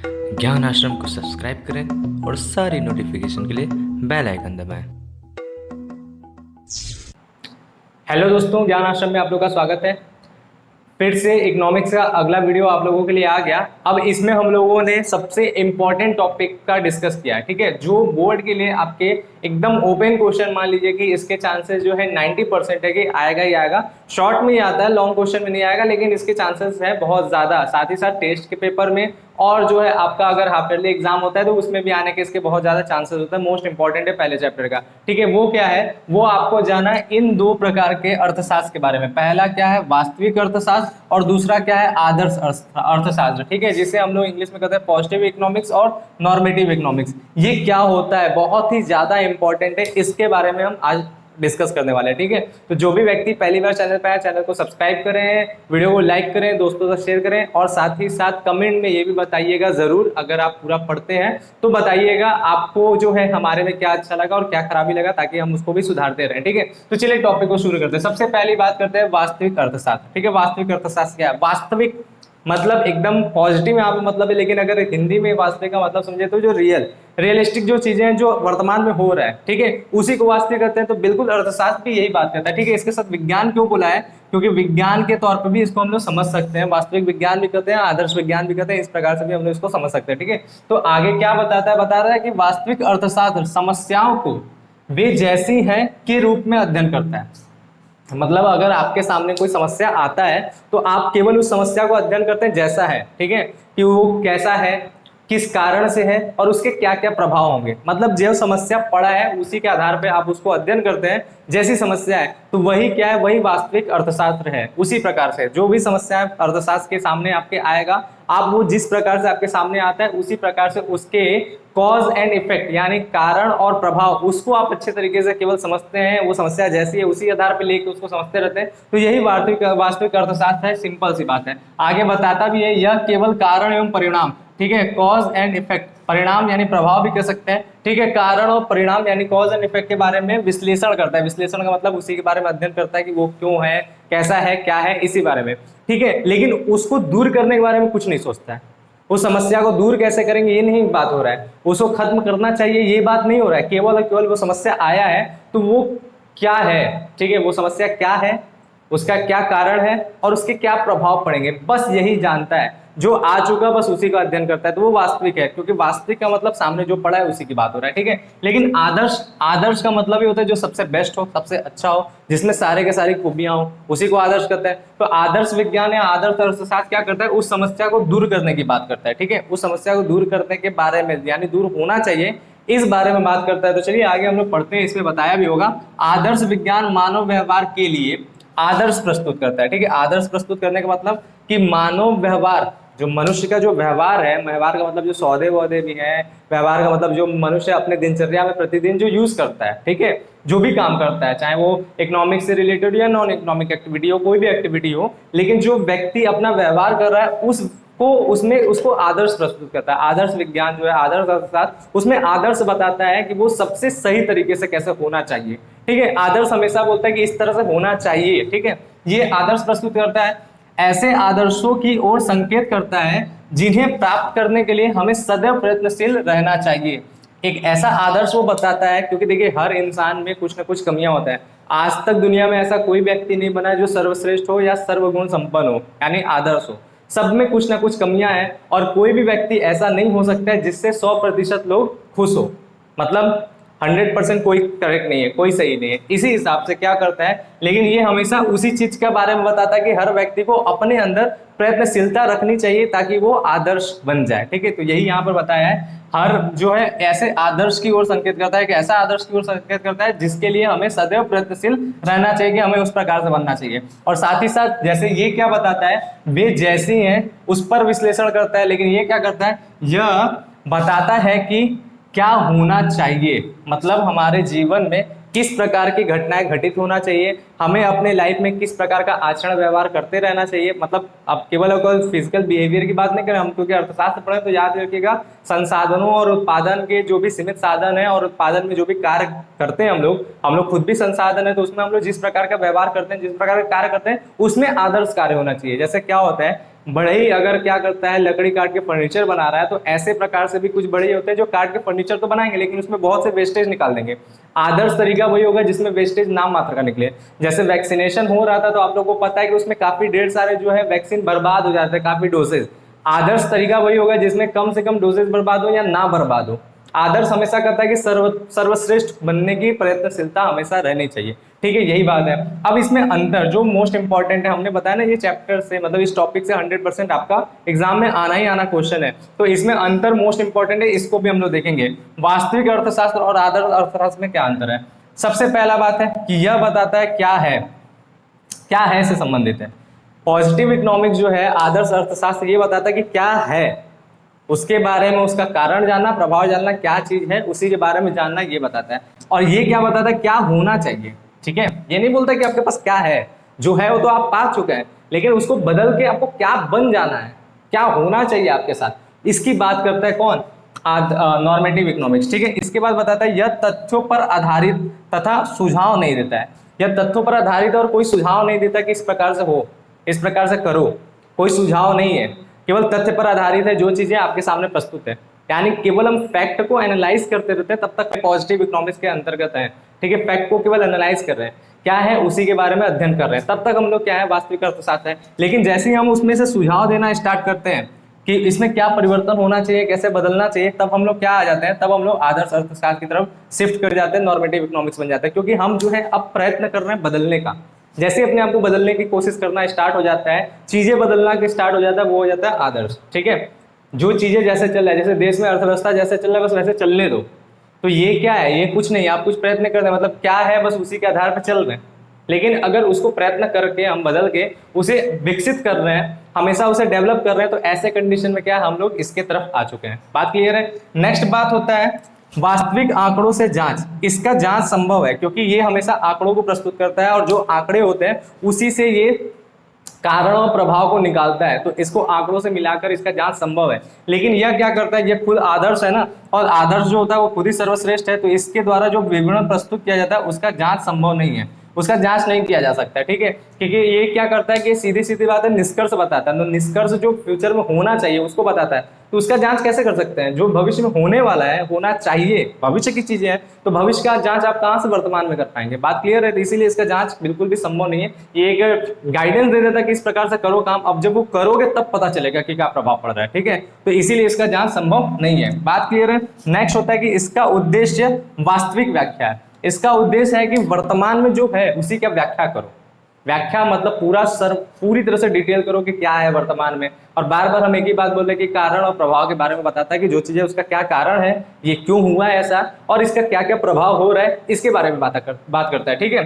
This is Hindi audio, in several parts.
ज्ञान आश्रम को सब्सक्राइब करें और सारी नोटिफिकेशन के लिए बेल आइकन दबाएं। हेलो दोस्तों, ज्ञान आश्रम में आप लोगों का स्वागत है। फिर से इकोनॉमिक्स का अगला वीडियो आप लोगों के लिए आ गया। अब इसमें हम लोगों ने सबसे इंपॉर्टेंट टॉपिक का डिस्कस किया है, ठीक है, जो बोर्ड के लिए आपके एकदम ओपन क्वेश्चन मान लीजिए कि इसके चांसेस जो है 90% है कि आएगा ही आएगा। शॉर्ट में ही आता है, लॉन्ग क्वेश्चन में नहीं आएगा, लेकिन इसके चांसेस है बहुत ज्यादा। साथ ही साथ टेस्ट के पेपर में और जो है आपका अगर हाफ ईयरली एग्जाम होता है तो उसमें भी आने के इसके बहुत ज्यादा चांसेस होते हैं। मोस्ट इंपॉर्टेंट है पहले चैप्टर का, ठीक है। वो क्या है, वो आपको जाना है इन दो प्रकार के अर्थशास्त्र के बारे में। पहला क्या है, वास्तविक अर्थशास्त्र, और दूसरा क्या है, आदर्श अर्थशास्त्र, ठीक है, जिसे हम लोग इंग्लिश में कहते हैं पॉजिटिव इकोनॉमिक्स और नॉर्मेटिव इकोनॉमिक्स। ये क्या होता है, बहुत ही ज्यादा इंपॉर्टेंट है, इसके बारे में हम आज डिस्कस करने वाले हैं, ठीक है। तो जो भी व्यक्ति पहली बार चैनल पे आए, चैनल को सब्सक्राइब करें, वीडियो को लाइक करें, दोस्तों से शेयर करें, और साथ ही साथ कमेंट में ये भी बताइएगा जरूर, अगर आप पूरा पढ़ते हैं तो बताइएगा आपको जो है हमारे में क्या अच्छा लगा और क्या खराबी लगा, ताकि हम उसको भी सुधारते रहें, ठीक है। तो चलिए टॉपिक को शुरू करते हैं। सबसे पहली बात करते हैं वास्तविक अर्थशास्त्र, ठीक है। वास्तविक अर्थशास्त्र क्या है? वास्तविक मतलब एकदम पॉजिटिव यहाँ पे मतलब है, लेकिन अगर हिंदी में वास्तविक का मतलब समझे तो जो रियलिस्टिक जो चीजें हैं जो वर्तमान में हो रहा है, ठीक है, उसी को वास्तविक कहते हैं। तो बिल्कुल अर्थशास्त्र भी यही बात करता है, ठीक है। इसके साथ विज्ञान क्यों बोला है? क्योंकि विज्ञान के तौर पर भी इसको हम लोग समझ सकते हैं। वास्तविक विज्ञान भी कहते हैं, आदर्श विज्ञान भी कहते हैं, इस प्रकार से भी हम लोग इसको समझ सकते हैं, ठीक है। तो आगे क्या बताता है? बता रहा है कि वास्तविक अर्थशास्त्र समस्याओं को वे जैसी हैं के रूप में अध्ययन करता है। मतलब अगर आपके सामने कोई समस्या आता है तो आप केवल उस समस्या को अध्ययन करते हैं जैसा है, ठीक है, कि वो कैसा है, किस कारण से है और उसके क्या क्या प्रभाव होंगे। मतलब जो समस्या पड़ा है उसी के आधार पे आप उसको अध्ययन करते हैं, जैसी समस्या है तो वही क्या है, वही वास्तविक अर्थशास्त्र है। उसी प्रकार से जो भी समस्या अर्थशास्त्र के सामने आपके आएगा, आप वो जिस प्रकार से आपके सामने आता है उसी प्रकार से उसके कॉज एंड इफेक्ट यानी कारण और प्रभाव, उसको आप अच्छे तरीके से केवल समझते हैं। वो समस्या जैसी है उसी आधार पर लेके उसको समझते रहते हैं। तो यही वास्तविक अर्थशास्त्र है। सिंपल सी बात है। आगे बताता भी है, यह केवल कारण एवं परिणाम, ठीक है, कॉज एंड इफेक्ट, परिणाम यानी प्रभाव भी कह सकते हैं, ठीक है, कारण और परिणाम यानी कॉज एंड इफेक्ट के बारे में विश्लेषण करता है। विश्लेषण का मतलब उसी के बारे में अध्ययन करता है कि वो क्यों है, कैसा है, क्या है, इसी बारे में, ठीक है। लेकिन उसको दूर करने के बारे में कुछ नहीं सोचता है। उस समस्या को दूर कैसे करेंगे ये नहीं बात हो रहा है, उसको खत्म करना चाहिए ये बात नहीं हो रहा है। केवल और केवल वो समस्या आया है तो वो क्या है, ठीक है, वो समस्या क्या है, उसका क्या कारण है और उसके क्या प्रभाव पड़ेंगे, बस यही जानता है। जो आ चुका बस उसी का अध्ययन करता है, तो वो वास्तविक है। क्योंकि वास्तविक का मतलब सामने जो पड़ा है उसी की बात हो रहा है, ठीक है। लेकिन आदर्श का मतलब ही होता है जो सबसे बेस्ट हो, सबसे अच्छा हो, जिसमें सारे के सारी खूबियां हो, उसी को आदर्श कहते हैं। तो आदर्श विज्ञान या आदर्श अर्थशास्त्र क्या करता है? उस समस्या को दूर करने की बात करता है, ठीक है। उस समस्या को दूर करने के बारे में यानी दूर होना चाहिए इस बारे में बात करता है। तो चलिए आगे हम लोग पढ़ते हैं। इसमें बताया भी होगा, आदर्श विज्ञान मानव व्यवहार के लिए आदर्श प्रस्तुत करता है, ठीक है। आदर्श प्रस्तुत करने का मतलब कि मानव व्यवहार, जो मनुष्य का जो व्यवहार है, व्यवहार का मतलब जो सौदे वौदे भी हैं, व्यवहार का मतलब जो मनुष्य अपने दिनचर्या में प्रतिदिन जो यूज करता है, ठीक है, जो भी काम करता है, चाहे वो इकोनॉमिक्स से रिलेटेड या नॉन इकोनॉमिक एक्टिविटी हो, कोई भी एक्टिविटी हो, लेकिन जो व्यक्ति अपना व्यवहार कर रहा है उसको उसमें उसको आदर्श प्रस्तुत करता है। आदर्श विज्ञान जो है, आदर्श अर्थशास्त्र, उसमें आदर्श बताता है कि वो सबसे सही तरीके से कैसे होना चाहिए, ठीक है। आदर्श हमेशा बोलता है कि इस तरह से होना चाहिए, ठीक है। ये आदर्श प्रस्तुत करता है, ऐसे आदर्शों की ओर संकेत करता है जिन्हें प्राप्त करने के लिए हमें सदैव प्रयत्नशील रहना चाहिए। एक ऐसा आदर्श वो बताता है, क्योंकि देखिए हर इंसान में कुछ ना कुछ कमियां होता है। आज तक दुनिया में ऐसा कोई व्यक्ति नहीं बना जो सर्वश्रेष्ठ हो या सर्वगुण संपन्न हो, यानी आदर्श हो। सब में कुछ ना कुछ कमियां हैं, और कोई भी व्यक्ति ऐसा नहीं हो सकता है जिससे 100% लोग खुश हो। मतलब 100% कोई करेक्ट नहीं है, कोई सही नहीं है। इसी हिसाब से क्या करता है, लेकिन ये हमेशा उसी चीज के बारे में बताता है कि हर व्यक्ति को अपने अंदर प्रयत्नशीलता रखनी चाहिए ताकि वो आदर्श बन जाए, ठीक है। तो यही यहाँ पर बताया है, हर जो है ऐसे आदर्श की ओर संकेत करता है कि ऐसा आदर्श की ओर संकेत करता है जिसके लिए हमें सदैव प्रयत्नशील रहना चाहिए, कि हमें उस प्रकार से बनना चाहिए। और साथ ही साथ जैसे ये क्या बताता है, वे जैसी हैं उस पर विश्लेषण करता है, लेकिन ये क्या करता है, यह बताता है कि क्या होना चाहिए, मतलब हमारे जीवन में किस प्रकार की घटनाएं घटित होना चाहिए, हमें अपने लाइफ में किस प्रकार का आचरण व्यवहार करते रहना चाहिए। मतलब अब केवल फिजिकल बिहेवियर की बात नहीं करें हम, क्योंकि अर्थशास्त्र पढ़े तो याद रखिएगा, संसाधनों और उत्पादन के जो भी सीमित साधन है और उत्पादन में जो भी कार्य करते हैं हम लोग खुद भी संसाधन है, तो उसमें हम लोग जिस प्रकार का व्यवहार करते हैं, जिस प्रकार का कार्य करते हैं, उसमें आदर्श कार्य होना चाहिए। जैसे क्या होता है बढ़ई अगर क्या करता है, लकड़ी काट के फर्नीचर बना रहा है, तो ऐसे प्रकार से भी कुछ बढ़ई होते हैं जो काट के फर्नीचर तो बनाएंगे लेकिन उसमें बहुत से वेस्टेज निकाल देंगे। आदर्श तरीका वही होगा जिसमें वेस्टेज नाम मात्र का निकले। जैसे वैक्सीनेशन हो रहा था तो आप लोगों को पता है कि उसमें काफी ढेर सारे जो है वैक्सीन बर्बाद हो जाते हैं, काफी डोसेज। आदर्श तरीका वही होगा जिसमें कम से कम डोसेज बर्बाद हो या ना बर्बाद हो। आदर्श हमेशा कहता है कि सर्वश्रेष्ठ बनने की प्रयत्नशीलता हमेशा रहनी चाहिए, ठीक है, यही बात है। अब इसमें अंतर जो मोस्ट इंपॉर्टेंट है, हमने बताया ना ये चैप्टर से मतलब इस टॉपिक से 100% आपका एग्जाम में आना ही आना क्वेश्चन है, तो इसमें अंतर मोस्ट इंपॉर्टेंट है, इसको भी हम लोग देखेंगे। वास्तविक अर्थशास्त्र और आदर्श अर्थशास्त्र में क्या अंतर है। सबसे पहला बात है कि यह बताता है क्या है से संबंधित है। पॉजिटिव इकोनॉमिक्स जो है, आदर्श अर्थशास्त्र ये बताता है कि क्या है, उसके बारे में उसका कारण जानना, प्रभाव जानना, क्या चीज है उसी के बारे में जानना, ये बताता है। और ये क्या बताता है, क्या होना चाहिए, ठीक है। ये नहीं बोलता कि आपके पास क्या है, जो है वो तो आप पा चुके हैं, लेकिन उसको बदल के आपको क्या बन जाना है, क्या होना चाहिए आपके साथ, इसकी बात करता है कौन, नॉर्मेटिव इकोनॉमिक्स, ठीक है। इसके बाद बताता है यह तथ्यों पर आधारित तथा सुझाव नहीं देता है। यह तथ्यों पर आधारित और कोई सुझाव नहीं देता कि इस प्रकार से हो, इस प्रकार से करो, कोई सुझाव नहीं है, केवल तथ्य पर आधारित है, जो चीजें आपके सामने प्रस्तुत है। यानी केवल हम फैक्ट को एनालाइज करते रहते हैं, तब तक पॉजिटिव इकोनॉमिक्स के अंतर्गत है, ठीक है। फैक्ट को केवल एनालाइज कर रहे हैं, क्या है उसी के बारे में अध्ययन कर रहे हैं, तब तक हम लोग क्या है, वास्तविक अर्थशास्त्र है। लेकिन जैसे ही हम उसमें से सुझाव देना स्टार्ट करते हैं कि इसमें क्या परिवर्तन होना चाहिए, कैसे बदलना चाहिए, तब हम लोग क्या आ जाते हैं, तब हम लोग आदर्श अर्थशास्त्र की तरफ शिफ्ट कर जाते हैं, नॉर्मेटिव इकोनॉमिक्स बन जाता है। क्योंकि हम जो है अब प्रयत्न कर रहे हैं बदलने का। जैसे अपने आप को बदलने की कोशिश करना स्टार्ट हो जाता है, चीजें बदलना के स्टार्ट हो जाता है, वो हो जाता है आदर्श, ठीक है। जो चीजें जैसे चल रहा है, जैसे देश में अर्थव्यवस्था जैसे चल रहा है बस वैसे चलने दो, तो ये क्या है, ये कुछ नहीं, आप कुछ प्रयत्न कर रहे हैं, मतलब क्या है बस उसी के आधार पर चल रहे हैं। लेकिन अगर उसको प्रयत्न करके हम बदल के उसे विकसित कर रहे हैं, हमेशा उसे डेवलप कर रहे हैं, तो ऐसे कंडीशन में क्या हम लोग इसके तरफ आ चुके हैं। बात क्लियर है। नेक्स्ट बात होता है वास्तविक आंकड़ों से जांच। इसका जांच संभव है क्योंकि ये हमेशा आंकड़ों को प्रस्तुत करता है और जो आंकड़े होते हैं उसी से ये कारण और प्रभाव को निकालता है, तो इसको आंकड़ों से मिलाकर इसका जांच संभव है। लेकिन यह क्या करता है, ये खुद आदर्श है ना, और आदर्श जो होता है वो खुद ही सर्वश्रेष्ठ है, तो इसके द्वारा जो विवरण प्रस्तुत किया जाता है उसका जांच संभव नहीं है, उसका जांच नहीं किया जा सकता है, ठीक है। क्योंकि ये क्या करता है कि सीधी सीधी बात है, निष्कर्ष बताता है, तो निष्कर्ष जो फ्यूचर में होना चाहिए उसको बताता है, तो उसका जांच कैसे कर सकते हैं, जो भविष्य में होने वाला है, होना चाहिए, भविष्य की चीजें हैं, तो भविष्य का जांच आप कहां से वर्तमान में कर पाएंगे। बात क्लियर है। तो इसीलिए इसका जांच बिल्कुल भी संभव नहीं है। ये एक गाइडेंस दे देता है कि इस प्रकार से करो काम, अब जब वो करोगे तब पता चलेगा कि क्या प्रभाव पड़ रहा है, ठीक है। तो इसीलिए इसका जांच संभव नहीं है। बात क्लियर है। नेक्स्ट होता है कि इसका उद्देश्य वास्तविक व्याख्या है। इसका उद्देश्य है कि वर्तमान में जो है उसी का व्याख्या करो। व्याख्या मतलब पूरी तरह से डिटेल करो कि क्या है वर्तमान में। और बार बार हम एक ही बात बोल रहे हैं कि कारण और प्रभाव के बारे में बताता है कि जो चीज है उसका क्या कारण है, ये क्यों हुआ है ऐसा, और इसका क्या क्या प्रभाव हो रहा है, इसके बारे में बात करता है, ठीक है,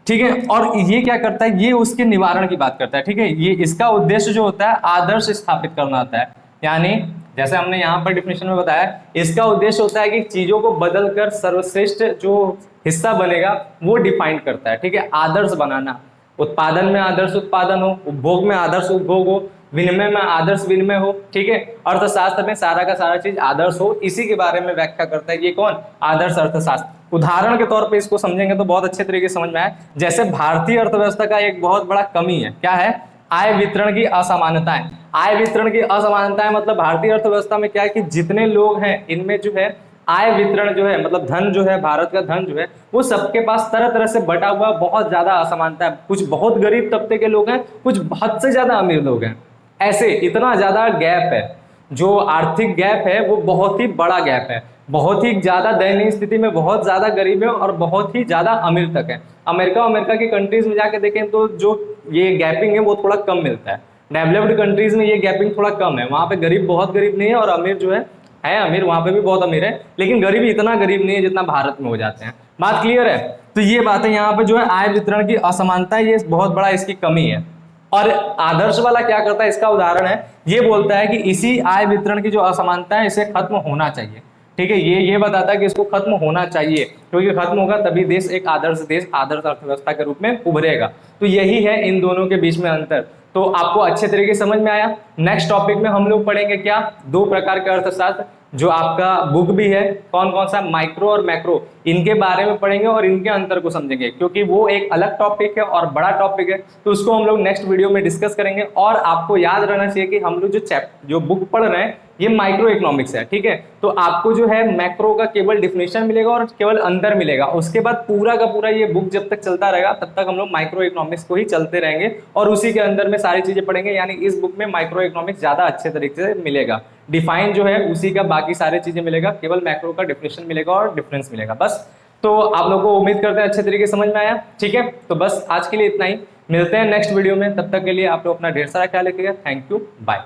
ठीक है। और ये क्या करता है, ये उसके निवारण की बात करता है, ठीक है। ये इसका उद्देश्य जो होता है आदर्श स्थापित करना होता है, यानी जैसे हमने यहाँ पर डिफिनेशन में बताया, इसका उद्देश्य होता है कि चीजों को बदलकर सर्वश्रेष्ठ जो हिस्सा बनेगा वो डिफाइन करता है, ठीक है। आदर्श बनाना, उत्पादन में आदर्श उत्पादन हो, उपभोग में आदर्श उपभोग हो, विनिमय में आदर्श विनिमय हो, ठीक है। अर्थशास्त्र में सारा का सारा चीज आदर्श हो, इसी के बारे में व्याख्या करता है। ये कौन, आदर्श अर्थशास्त्र। उदाहरण के तौर पे इसको समझेंगे तो बहुत अच्छे तरीके से समझ में आए। जैसे भारतीय अर्थव्यवस्था का एक बहुत बड़ा कमी है, क्या है, आय वितरण की असमानताएं। आय वितरण की असमानताएं मतलब भारतीय अर्थव्यवस्था में क्या है कि जितने लोग हैं इनमें जो है आय वितरण जो है, मतलब धन जो है, भारत का धन जो है वो सबके पास तरह तरह से बटा हुआ, बहुत ज्यादा असमानता है। कुछ बहुत गरीब तबके के लोग हैं, कुछ हद से ज्यादा अमीर लोग हैं, ऐसे इतना ज्यादा गैप है। जो आर्थिक गैप है वो बहुत ही बड़ा गैप है, बहुत ही ज्यादा दयनीय स्थिति में बहुत ज्यादा गरीब है और बहुत ही ज्यादा अमीर तक है। अमेरिका की कंट्रीज में जाके देखें तो जो ये गैपिंग है वो थोड़ा कम मिलता है। डेवलप्ड कंट्रीज में ये गैपिंग थोड़ा कम है, वहां पे गरीब बहुत गरीब नहीं है और अमीर जो है अमीर, वहां पे भी बहुत अमीर है, लेकिन गरीबी इतना गरीब नहीं है जितना भारत में हो जाते हैं। बात क्लियर है। तो ये बात है, यहाँ पे जो है आय वितरण की असमानता, ये बहुत बड़ा इसकी कमी है। और आदर्श वाला क्या करता है, इसका उदाहरण है, ये बोलता है कि इसी आय वितरण की जो असमानता है इसे खत्म होना चाहिए, ठीक है। ये बताता है कि इसको खत्म होना चाहिए, क्योंकि खत्म होगा तभी देश एक आदर्श देश, आदर्श अर्थव्यवस्था के रूप में उभरेगा। तो यही है इन दोनों के बीच में अंतर। तो आपको अच्छे तरीके से समझ में आया। नेक्स्ट टॉपिक में हम लोग पढ़ेंगे क्या, दो प्रकार के अर्थशास्त्र जो आपका बुक भी है, कौन कौन सा, माइक्रो और मैक्रो, इनके बारे में पढ़ेंगे और इनके अंतर को समझेंगे, क्योंकि वो एक अलग टॉपिक है और बड़ा टॉपिक है, तो उसको हम लोग नेक्स्ट वीडियो में डिस्कस करेंगे। और आपको याद रहना चाहिए कि हम लोग जो बुक पढ़ रहे हैं ये माइक्रो इकोनॉमिक्स है, ठीक है। तो आपको जो है मैक्रो का केवल डिफिनेशन मिलेगा और केवल अंदर मिलेगा, उसके बाद पूरा का पूरा ये बुक जब तक चलता रहेगा तब तक हम लोग माइक्रो इकोनॉमिक्स को ही चलते रहेंगे और उसी के अंदर में सारी चीजें पढ़ेंगे। यानी इस बुक में माइक्रो इकोनॉमिक्स ज्यादा अच्छे तरीके से मिलेगा, डिफाइन जो है उसी का बाकी सारी चीजें मिलेगा, केवल मैक्रो का डिफिनेशन मिलेगा और डिफरेंस मिलेगा बस। तो आप लोगों को उम्मीद करते हैं अच्छे तरीके से समझ में आया, ठीक है। तो बस आज के लिए इतना ही, मिलते हैं नेक्स्ट वीडियो में, तब तक के लिए आप लोग अपना ढेर सारा ख्याल रखिएगा। Thank you, bye.